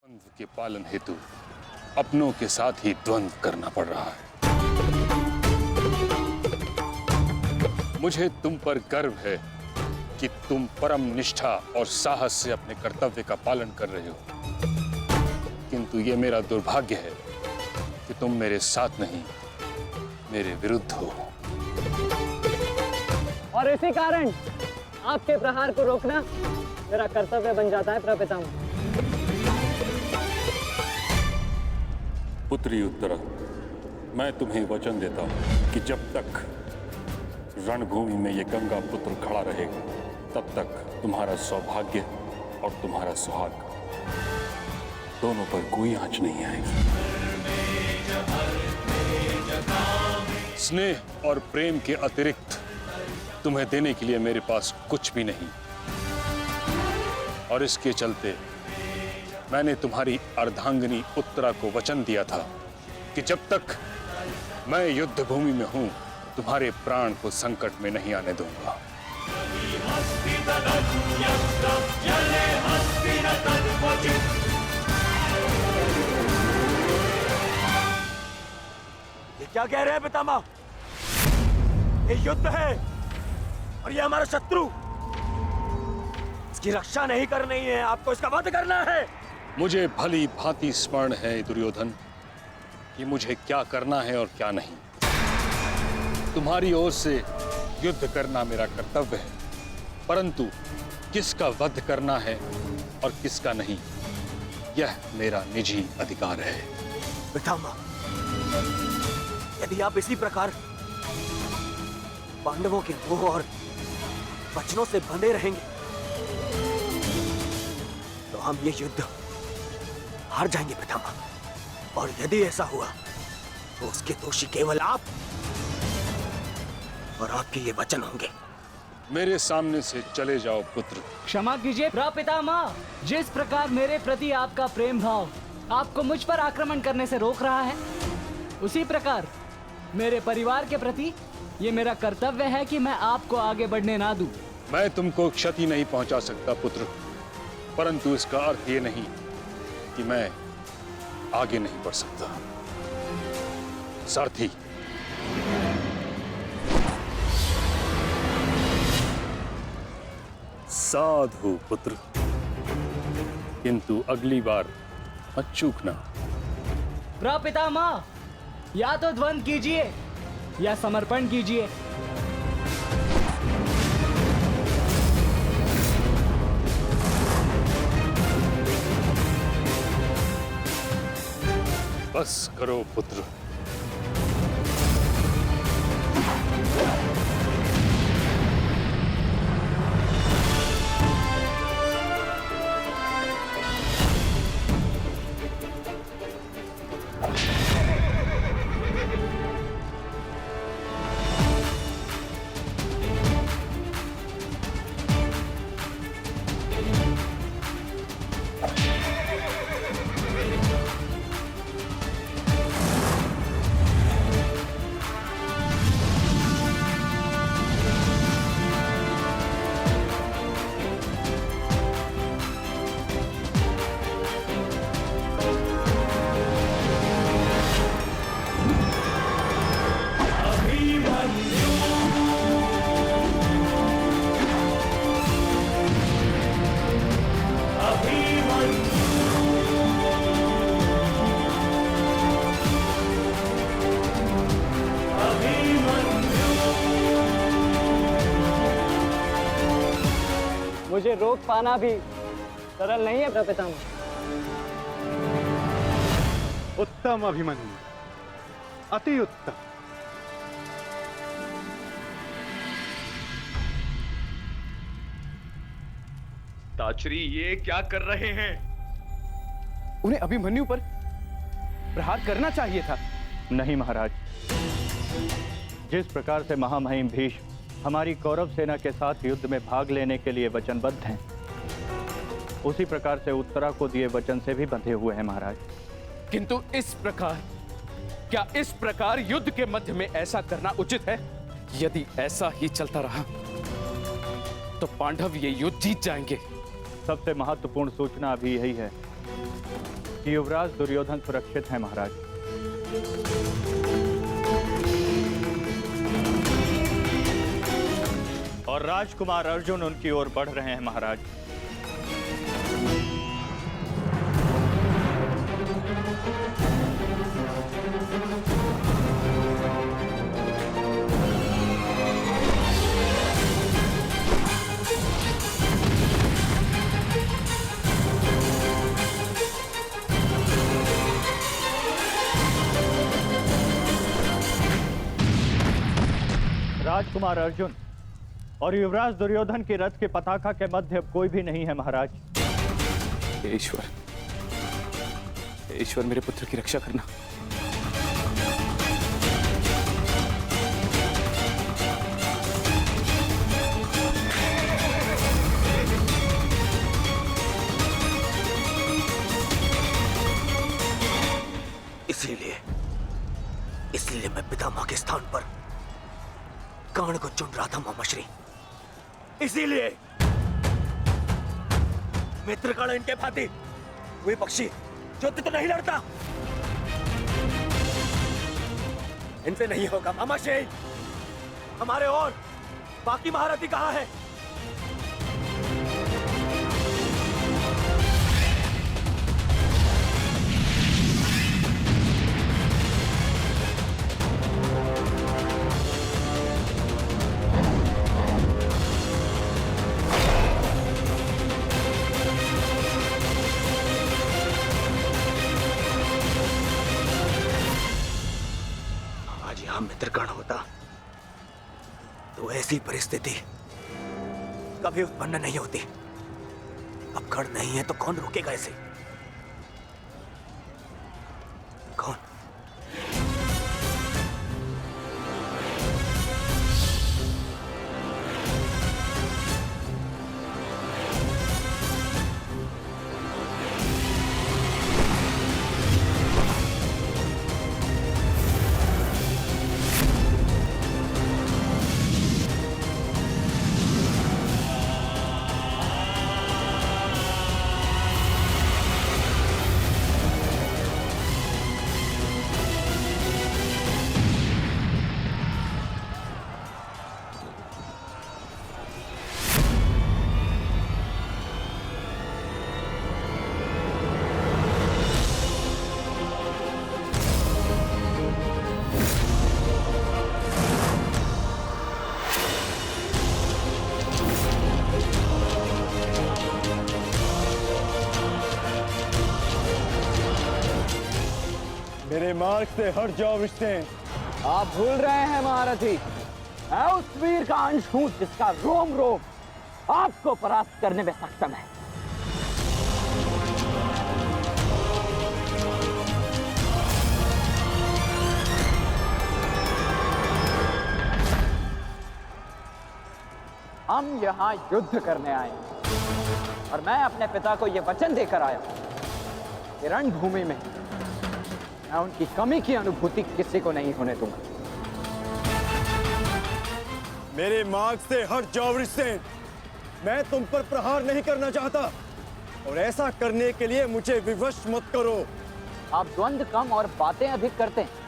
द्वंद्व के पालन हेतु अपनों के साथ ही द्वंद्व करना पड़ रहा है। मुझे तुम पर गर्व है कि तुम परम निष्ठा और साहस से अपने कर्तव्य का पालन कर रहे हो, किंतु ये मेरा दुर्भाग्य है कि तुम मेरे साथ नहीं, मेरे विरुद्ध हो। और इसी कारण आपके प्रहार को रोकना मेरा कर्तव्य बन जाता है प्रपितामह। पुत्री उत्तरा, मैं तुम्हें वचन देता हूं कि जब तक रणभूमि में ये गंगा पुत्र खड़ा रहेगा, तब तक तुम्हारा सौभाग्य और तुम्हारा सुहाग दोनों पर कोई आंच नहीं आएगी। स्नेह और प्रेम के अतिरिक्त तुम्हें देने के लिए मेरे पास कुछ भी नहीं, और इसके चलते मैंने तुम्हारी अर्धांगिनी उत्तरा को वचन दिया था कि जब तक मैं युद्ध भूमि में हूं, तुम्हारे प्राण को संकट में नहीं आने दूंगा। ये क्या कह रहे हैं पितामह? ये युद्ध है और ये हमारा शत्रु, इसकी रक्षा नहीं करनी है, आपको इसका वध करना है। मुझे भली भांति स्मरण है दुर्योधन कि मुझे क्या करना है और क्या नहीं। तुम्हारी ओर से युद्ध करना मेरा कर्तव्य है, परंतु किसका वध करना है और किसका नहीं, यह मेरा निजी अधिकार है। पितामह, यदि आप इसी प्रकार पांडवों के मोह और वचनों से बंधे रहेंगे तो हम ये युद्ध हार जाएंगे पितामह, और यदि ऐसा हुआ तो उसके दोषी केवल आप और आपके ये वचन होंगे। मेरे सामने से चले जाओ पुत्र। क्षमा कीजिए प्रपितामह, जिस प्रकार मेरे प्रति आपका प्रेम भाव आपको मुझ पर आक्रमण करने से रोक रहा है, उसी प्रकार मेरे परिवार के प्रति ये मेरा कर्तव्य है कि मैं आपको आगे बढ़ने ना दूं। मैं तुमको क्षति नहीं पहुंचा सकता पुत्र, परंतु इसका अर्थ ये नहीं कि मैं आगे नहीं बढ़ सकता। सारथी, साधु पुत्र, किंतु अगली बार मत चूकना। प्रपितामह, या तो द्वंद्व कीजिए या समर्पण कीजिए। बस करो पुत्र। मुझे रोक पाना भी सरल नहीं है प्रपितामह। उत्तम अभिमन्यु, अति उत्तम। ताचरी, ये क्या कर रहे हैं? उन्हें अभिमन्यु पर प्रहार करना चाहिए था। नहीं महाराज, जिस प्रकार से महामहिम भीष्म हमारी कौरव सेना के साथ युद्ध में भाग लेने के लिए वचनबद्ध हैं, उसी प्रकार से उत्तरा को दिए वचन से भी बंधे हुए हैं महाराज। किंतु इस प्रकार युद्ध के मध्य में ऐसा करना उचित है? यदि ऐसा ही चलता रहा तो पांडव ये युद्ध जीत जाएंगे। सबसे महत्वपूर्ण सूचना अभी यही है कि युवराज दुर्योधन सुरक्षित हैं महाराज। और राजकुमार अर्जुन उनकी ओर बढ़ रहे हैं महाराज। राजकुमार अर्जुन और युवराज दुर्योधन की रथ के पताका के मध्य अब कोई भी नहीं है महाराज। हे ईश्वर, हे ईश्वर, मेरे पुत्र की रक्षा करना। इसलिए मैं पितामह के स्थान पर कर्ण को चुन रहा था मामाश्री। इसीलिए मित्रकर्ण इनके भांति वे पक्षी युद्ध तो नहीं लड़ता, इनसे नहीं होगा मामाश्री। हमारे और बाकी महारथी कहां है? मित्रकर्ण होता तो ऐसी परिस्थिति कभी उत्पन्न नहीं होती। अब कर्ण नहीं है तो कौन रोकेगा इसे? कौन? मेरे मार्ग से हट जाओ विष्णु। आप भूल रहे हैं महारथी, मैं उस वीर का अंश हूं जिसका रोम रोम आपको परास्त करने में सक्षम है। हम यहां युद्ध करने आए हैं और मैं अपने पिता को यह वचन देकर आया कि रणभूमि में मैं उनकी कमी की अनुभूति किसी को नहीं होने दूंगा। मेरे मार्ग से हट जाओ विष्णु। मैं तुम पर प्रहार नहीं करना चाहता और ऐसा करने के लिए मुझे विवश मत करो। आप द्वंद्व कम और बातें अधिक करते हैं।